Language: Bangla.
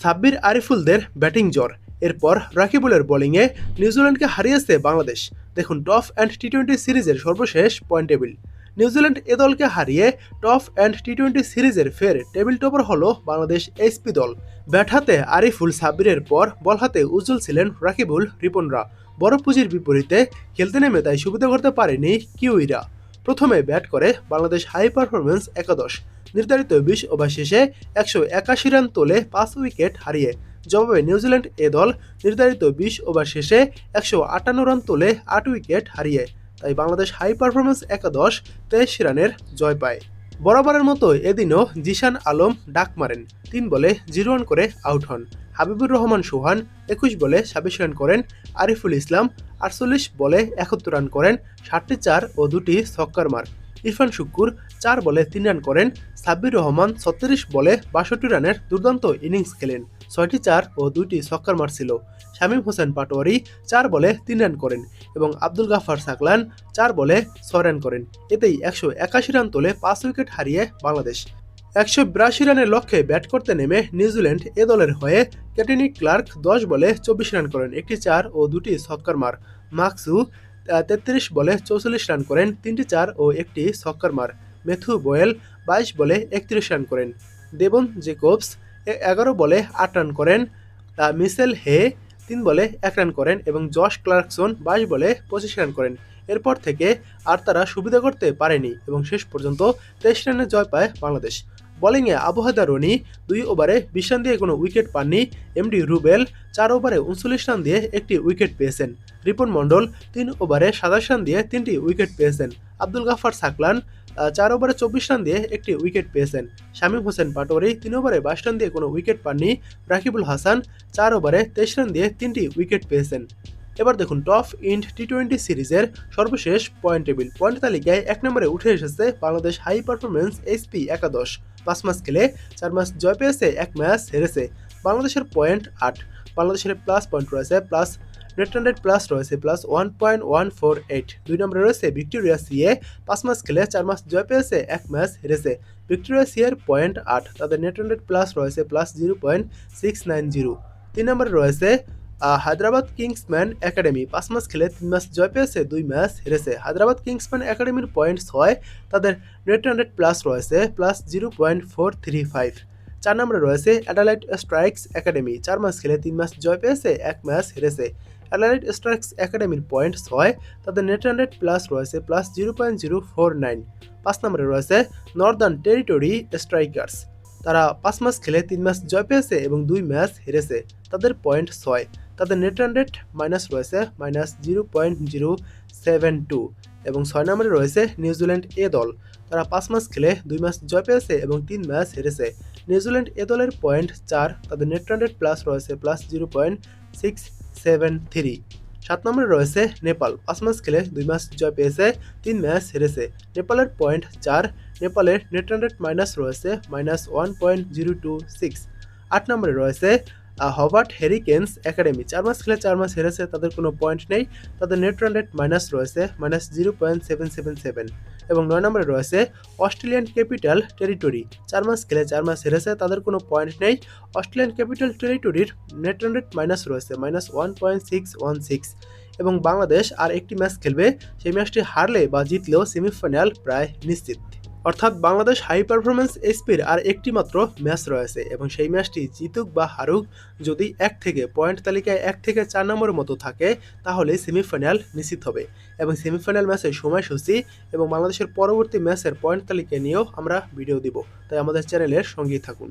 সাব্বির আরিফুলদের ব্যাটিং জ্বর, এরপর রাকিবুলের বোলিংয়ে নিউজিল্যান্ডকে হারিয়েছে বাংলাদেশ। দেখুন টপ অ্যান্ড টি-20 সিরিজের সর্বশেষ পয়েন্ট টেবিল। নিউজিল্যান্ড এ দলকে হারিয়ে টপ অ্যান্ড টি-20 সিরিজের ফের টেবিল টপার হলো বাংলাদেশ এইচপি দল। ব্যাট হাতে আরিফুল সাব্বিরের পর বল হাতে উজ্জ্বল ছিলেন রাকিবুল রিপনরা। বড় পুঁজির বিপরীতে খেলতে নেমে তাই সুবিধা করতে পারেনি কিউইরা। প্রথমে ব্যাট করে বাংলাদেশ হাই পারফরমেন্স একাদশ নির্ধারিত 20 ওভার শেষে 181 রান তোলে 5 উইকেট হারিয়ে। জবাবে নিউজিল্যান্ড এ দল নির্ধারিত 20 ওভার শেষে 158 রান তোলে 8 উইকেট হারিয়ে। তাই বাংলাদেশ হাই পারফরমেন্স একাদশ 23 রানের জয় পায়। বরাবরের মতো এদিনও জিশান আলম ডাক মারেন, 3 বলে 0 রান করে আউট হন। হাবিবুর রহমান সোহান 21 বলে 26 রান করেন। আরিফুল ইসলাম 48 বলে 71 রান করেন, 7টি 4 ও 2টি ছক্কার মার। ইরফান শুক্কুর 4 বলে 3 রান করেন। সাব্বির রহমান 36 বলে 62 রানের দুর্দান্ত ইনিংস খেলেন, 6টি 4 ও 2টি ছক্কার মার ছিল। শামীম হোসেন পাটোয়ারি 4 বলে 3 রান করেন এবং আব্দুল গাফফার সাকলান 4 বলে 6 রান করেন। এতেই 181 রান তোলে 5 উইকেট হারিয়ে বাংলাদেশ। 182 রানের লক্ষ্যে ব্যাট করতে নেমে নিউজিল্যান্ড এ দলের হয়ে ক্যাটেনি ক্লার্ক 10 বলে 24 রান করেন, একটি 4 ও 2টি ছক্কার মার। মাকসু 33 বলে 44 রান করেন, 3টি 4 ও একটি ছক্কার মার। ম্যাথু বোয়েল 22 বলে 31 রান করেন। ডেভন জেকবস 11 বলে 8 রান করেন। মিশেল হে 3 বলে 1 রান করেন এবং জশ ক্লার্কসন 22 বলে 25 রান করেন। এরপর থেকে আর তারা সুবিধা করতে পারেনি এবং শেষ পর্যন্ত 23 রানে জয় পায় বাংলাদেশ। বোলিংয়ে আবহাওয়া রনি 2 ওভারে 20 রান দিয়ে কোনো উইকেট পাননি। এমডি রুবেল 4 ওভারে 39 রান দিয়ে একটি উইকেট পেয়েছেন। রিপন মণ্ডল 3 ওভারে 27 রান দিয়ে 3টি উইকেট পেয়েছেন। আব্দুল গাফফার সাকলান 4 ওভারে 24 রান দিয়ে একটি উইকেট পেয়েছেন। শামীম হোসেন পাটোয়ারি 3 ওভারে 22 রান দিয়ে কোনো উইকেট পাননি। রাকিবুল হাসান 4 ওভারে 23 রান দিয়ে 3টি উইকেট পেয়েছেন। এবার দেখুন টপ ইন্ড টি-20 সিরিজের সর্বশেষ পয়েন্ট টেবিল। পয়েন্ট তালিকায় 1 নম্বরে উঠে এসেছে বাংলাদেশ হাই পারফরমেন্স এইচপি একাদশ। 5 ম্যাচ খেলে 4 ম্যাচ জয় পেয়েছে, 1 ম্যাচ হেরেছে। বাংলাদেশের পয়েন্ট 8। বাংলাদেশের প্লাস পয়েন্ট রয়েছে plus, net run rate plus রয়েছে প্লাস 1.148। 2 নম্বরে রয়েছে ভিক্টোরিয়া সিএ। 5 ম্যাচ খেলে 4 ম্যাচ জয় পেয়েছে, 1 ম্যাচ হেরেছে। ভিক্টোরিয়া সিএর পয়েন্ট 8, তাদের নেট রান রেট প্লাস রয়েছে প্লাস 0.690। 3 নম্বরে রয়েছে হায়দ্রাবাদ কিংসম্যান একাডেমি। 5 ম্যাচ খেলে 3 ম্যাচ জয় পেয়েছে, 2 ম্যাচ হেরেছে। হায়দ্রাবাদ কিংসম্যান একাডেমির পয়েন্ট 6, তাদের নেট রান রেট প্লাস রয়েছে প্লাস 0.435। 4 নম্বরে রয়েছে অ্যাডালাইড স্ট্রাইকস একাডেমি। 4 ম্যাচ খেলে 3 ম্যাচ জয় পেয়েছে, 1 ম্যাচ হেরেছে। অ্যাডালাইড স্ট্রাইকস একাডেমির পয়েন্ট 6, তাদের নেট রান রেট প্লাস রয়েছে প্লাস 0.049। 5 নম্বরে রয়েছে নর্দার্ন টেরিটরি স্ট্রাইকার্স। তারা 5 ম্যাচ খেলে 3 ম্যাচ জয় পেয়েছে এবং 2 ম্যাচ হেরেছে। তাদের পয়েন্ট 6, তাদের নেট রান রেট মাইনাস রয়েছে মাইনাস 0.072। এবং 6 নম্বরে রয়েছে নিউজিল্যান্ড এ দল। তারা 5 ম্যাচ খেলে 2 ম্যাচ জয় পেয়েছে এবং 3 ম্যাচ হেরেছে। নিউজিল্যান্ড এ দলের পয়েন্ট 4, তাদের নেট রান রেট প্লাস রয়েছে প্লাস 0.673। 7 নম্বরে রয়েছে নেপাল। 5 ম্যাচ খেলে 2 ম্যাচ জয় পেয়েছে, 3 ম্যাচ হেরেছে। নেপালের পয়েন্ট 4, নেপালের নেট রান রেট মাইনাস রয়েছে মাইনাস 1.026। 8 নম্বরে রয়েছে হবার্ট হেরিকেন্স একাডেমি। 4 ম্যাচ খেলে 4 ম্যাচ হেরেছে, তাদের কোনো পয়েন্ট নেই, তাদের নেট রান রেট মাইনাস রয়েছে মাইনাস 0.777। এবং 9 নম্বরে রয়েছে অস্ট্রেলিয়ান ক্যাপিটাল টেরিটরি। 4 ম্যাচ খেলে 4 ম্যাচ হেরেছে, তাদের কোনো পয়েন্ট নেই। অস্ট্রেলিয়ান ক্যাপিটাল টেরিটরির নেট রান রেট মাইনাস রয়েছে মাইনাস 1.616। এবং বাংলাদেশ আর একটি ম্যাচ খেলবে, সেই ম্যাচটি হারলে বা জিতলেও সেমিফাইনাল প্রায় নিশ্চিত। অর্থাৎ বাংলাদেশ হাই পারফরমেন্স এইচপির আর একটি মাত্র ম্যাচ রয়েছে এবং সেই ম্যাচটি জিতুক বা হারুক, যদি 1 থেকে পয়েন্ট তালিকায় 1 থেকে 4 নম্বরের মতো থাকে তাহলে সেমিফাইনাল নিশ্চিত হবে। এবং সেমিফাইনাল ম্যাচের সময়সূচি এবং বাংলাদেশের পরবর্তী ম্যাচের পয়েন্ট তালিকা নিয়েও আমরা ভিডিও দিব, তাই আমাদের চ্যানেলের সঙ্গেই থাকুন।